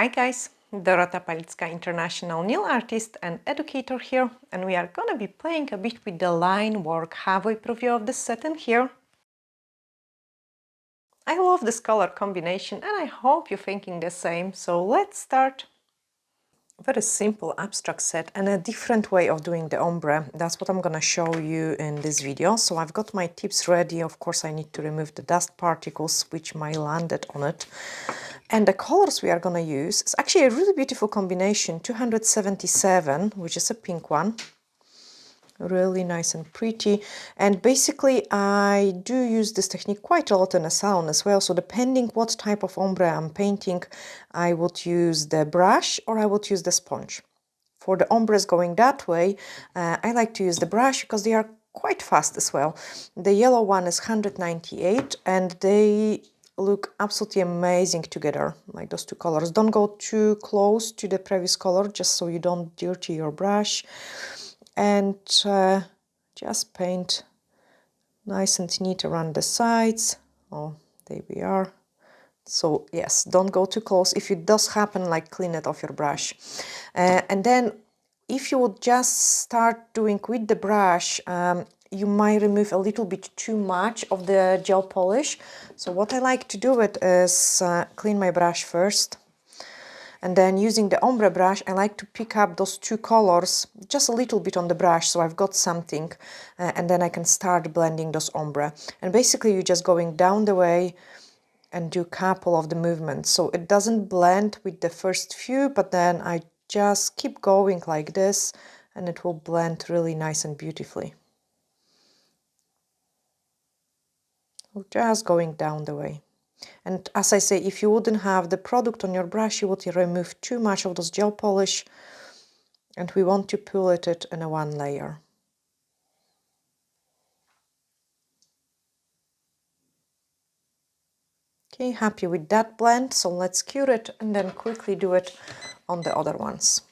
Hi guys, Dorota International nail artist and educator here, and we are gonna be playing a bit with the line work halfway preview of the satin here. I love this color combination and I hope you're thinking the same, so let's start. Very simple abstract set and a different way of doing the ombre. That's what I'm gonna show you in this video. So I've got my tips ready. Of course, I need to remove the dust particles which might landed on it. And the colors we are gonna use is actually a really beautiful combination, 277, which is a pink one. Really nice and pretty. And basically I do use this technique quite a lot in a salon as well. So depending what type of ombre I'm painting, I would use the brush or I would use the sponge. For the ombres going that way, I like to use the brush because they are quite fast as well. The yellow one is 198 and they look absolutely amazing together, like those two colors. Don't go too close to the previous color just so you don't dirty your brush. And just paint nice and neat around the sides. Oh, there we are. So yes, don't go too close. If it does happen, like clean it off your brush. And then if you would just start doing with the brush, you might remove a little bit too much of the gel polish. So what I like to do it is clean my brush first. And then using the ombre brush, I like to pick up those two colors just a little bit on the brush, so I've got something, and then I can start blending those ombre. And basically you're just going down the way and do a couple of the movements. So it doesn't blend with the first few, but then I just keep going like this, and it will blend really nice and beautifully. So just going down the way. And as I say, if you wouldn't have the product on your brush, you would remove too much of those gel polish, and we want to pull it in a one layer. Okay, happy with that blend, so let's cure it and then quickly do it on the other ones.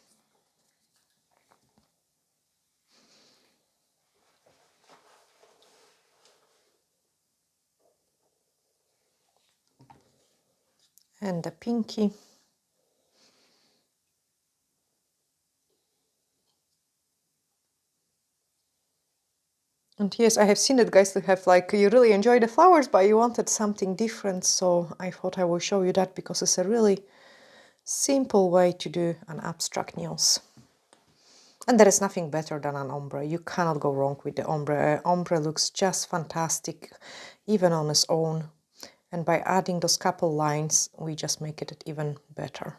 And the pinky. And yes, I have seen it, guys, to have like, you really enjoy the flowers, but you wanted something different. So I thought I will show you that because it's a really simple way to do an abstract nails. And there is nothing better than an ombre. You cannot go wrong with the ombre. Ombre looks just fantastic, even on its own. And by adding those couple lines, we just make it even better.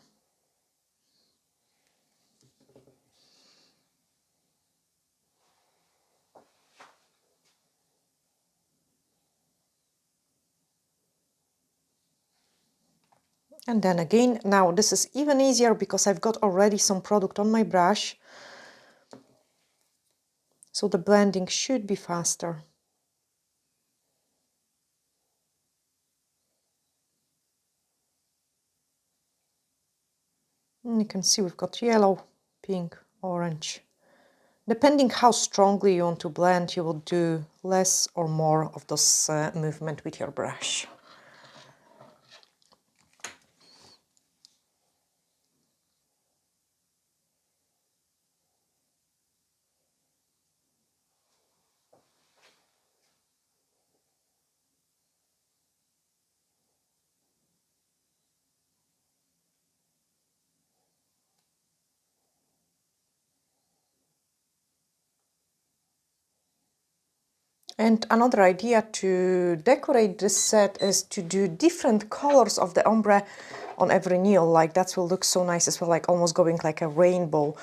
And then again, now this is even easier because I've got already some product on my brush. So the blending should be faster. And you can see we've got yellow, pink, orange. Depending how strongly you want to blend, you will do less or more of this movement with your brush. And another idea to decorate this set is to do different colors of the ombre on every nail. Like that will look so nice as well, like almost going like a rainbow.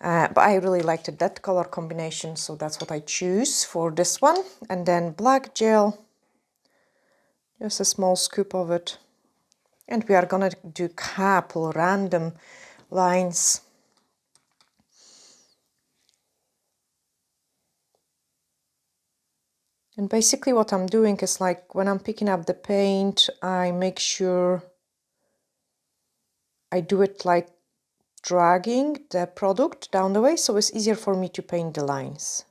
But I really liked that color combination, so that's what I choose for this one. And then black gel, just a small scoop of it. And we are gonna do couple random lines. And basically what I'm doing is like when I'm picking up the paint, I make sure I do it like dragging the product down the way, so it's easier for me to paint the lines.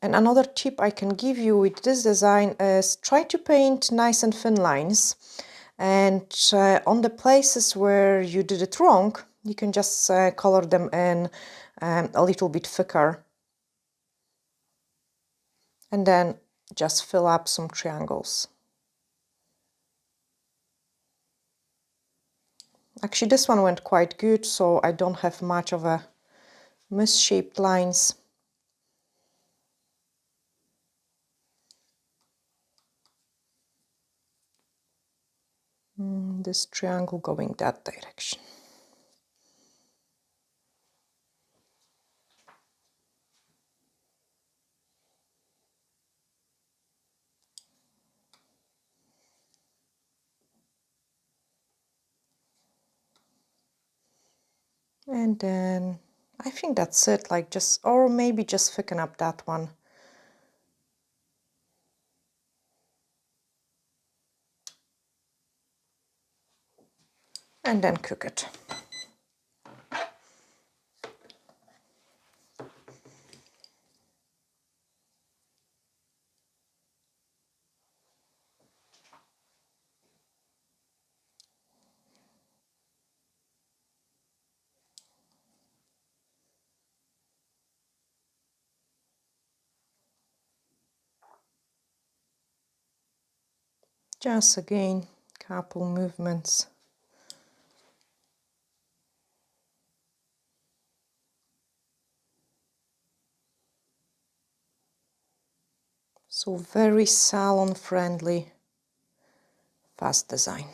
And another tip I can give you with this design is try to paint nice and thin lines. And on the places where you did it wrong, you can just color them in a little bit thicker. And then just fill up some triangles. Actually, this one went quite good, so I don't have much of a misshaped lines. This triangle going that direction. And then I think that's it, like just, or maybe just thicken up that one. And then cook it. Just again, couple movements. So very salon friendly, fast design.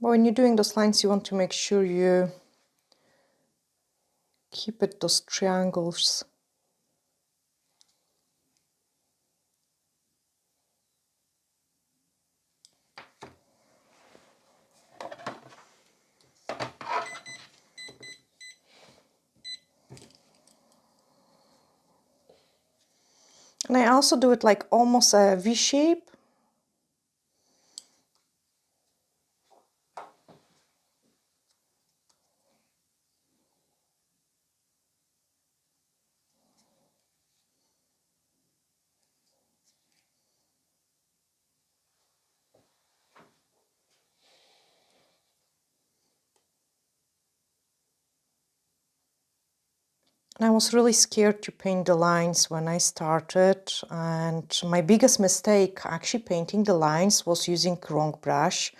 But when you're doing those lines, you want to make sure you keep it those triangles. And I also do it like almost a V shape. And I was really scared to paint the lines when I started, and my biggest mistake actually painting the lines was using wrong brush.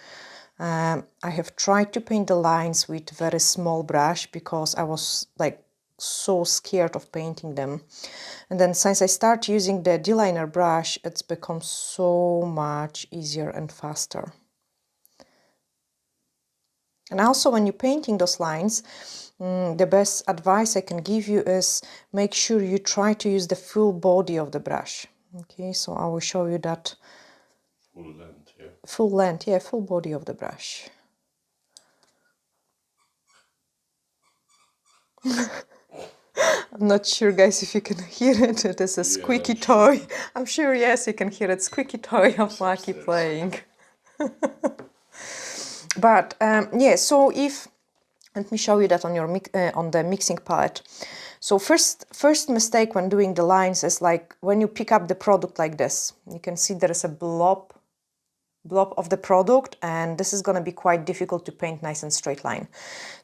I have tried to paint the lines with very small brush because I was like so scared of painting them. And then since I start using the D-liner brush, it's become so much easier and faster. And also when you're painting those lines, the best advice I can give you is make sure you try to use the full body of the brush. Okay, so I will show you that. Full length, yeah. Full length, yeah, full body of the brush. I'm not sure, guys, if you can hear it. It is a squeaky toy. I'm sure, yes, you can hear it. Squeaky toy of Maki playing. But yeah, so if, let me show you that on your on the mixing palette. So first mistake when doing the lines is like when you pick up the product like this. You can see there is a blob of the product, and this is going to be quite difficult to paint nice and straight line.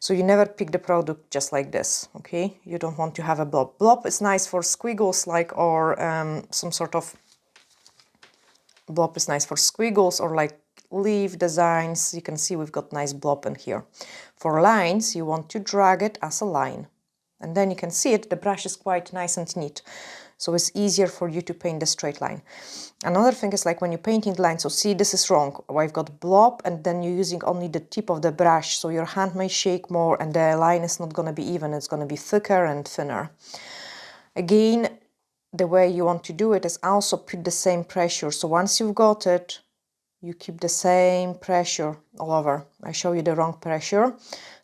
So you never pick the product just like this, okay? You don't want to have a blob. Blob is nice for squiggles, like, or some sort of blob is nice for squiggles or like leaf designs. You can see we've got nice blob in here. For lines, you want to drag it as a line. And then you can see it, the brush is quite nice and neat. So it's easier for you to paint the straight line. Another thing is like when you're painting the line, so see this is wrong. I've got blob and then you're using only the tip of the brush. So your hand may shake more and the line is not going to be even. It's going to be thicker and thinner. Again, the way you want to do it is also put the same pressure. So once you've got it, you keep the same pressure all over. I show you the wrong pressure.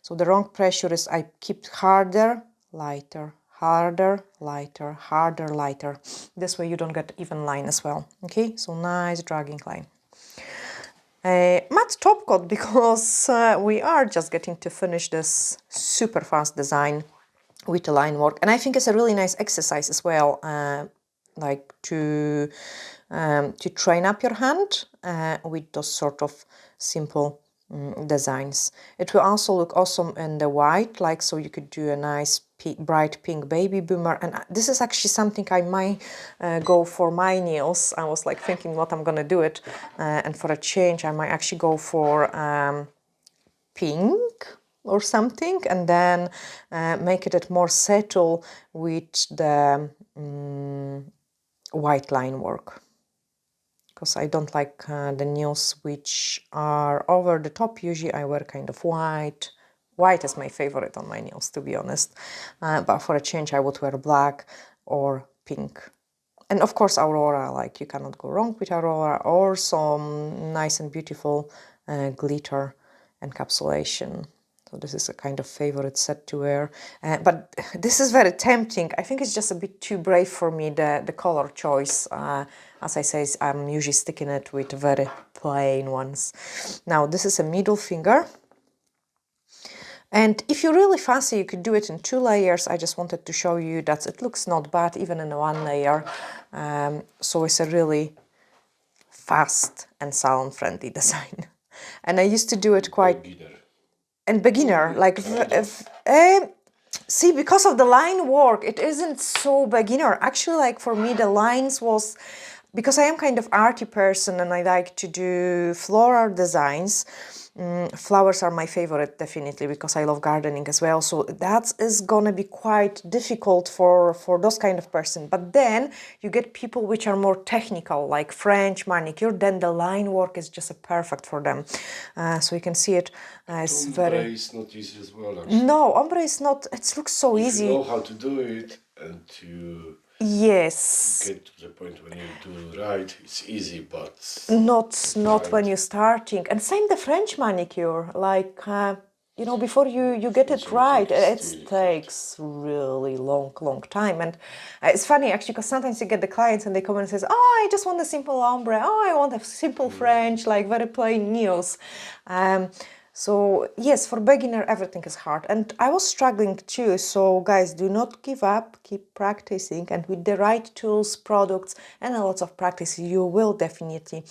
So the wrong pressure is I keep harder, lighter, harder, lighter, harder, lighter. This way you don't get even line as well. Okay, so nice dragging line. Matte top coat, because we are just getting to finish this super fast design with the line work, and I think it's a really nice exercise as well, like to train up your hand with those sort of simple designs. It will also look awesome in the white, like, so you could do a nice bright pink baby boomer, and this is actually something I might go for my nails. I was like thinking what I'm gonna do it, and for a change I might actually go for pink or something, and then make it more subtle with the white line work, because I don't like the nails which are over the top. Usually I wear kind of white. White is my favorite on my nails, to be honest, but for a change I would wear black or pink. And of course Aurora, like, you cannot go wrong with Aurora, or some nice and beautiful glitter encapsulation. So this is a kind of favorite set to wear, but this is very tempting. I think it's just a bit too brave for me, the color choice. As I say, I'm usually sticking it with very plain ones. Now this is a middle finger, and if you're really fancy you could do it in 2 layers. I just wanted to show you that it looks not bad even in 1 layer. So it's a really fast and salon friendly design. And I used to do it quite... Beginner. And beginner, like, see, because of the line work, it isn't so beginner. Actually, like, for me, the lines was, because I am kind of arty person and I like to do floral designs. Flowers are my favorite, definitely, because I love gardening as well. So that is gonna be quite difficult for those kind of person. But then you get people which are more technical, like French manicure. Then the line work is just perfect for them. So you can see it. It's Ombre very... is not easy as well, actually. No, ombre is not. It looks so if easy. you know how to do it and you Yes. get to the point when you do right, it's easy, but Not when you're starting. And same the French manicure, like, you know, before you get it right, it takes really long time. And it's funny actually, because sometimes you get the clients and they come and says, oh, I just want a simple ombre, oh, I want a simple French, like very plain nails. So yes, for beginner everything is hard, and I was struggling too. So guys, do not give up, keep practicing, and with the right tools, products, and a lot of practice, you will definitely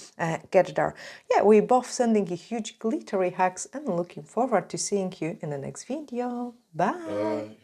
get there. Yeah, we're both sending you huge glittery hugs and looking forward to seeing you in the next video. Bye!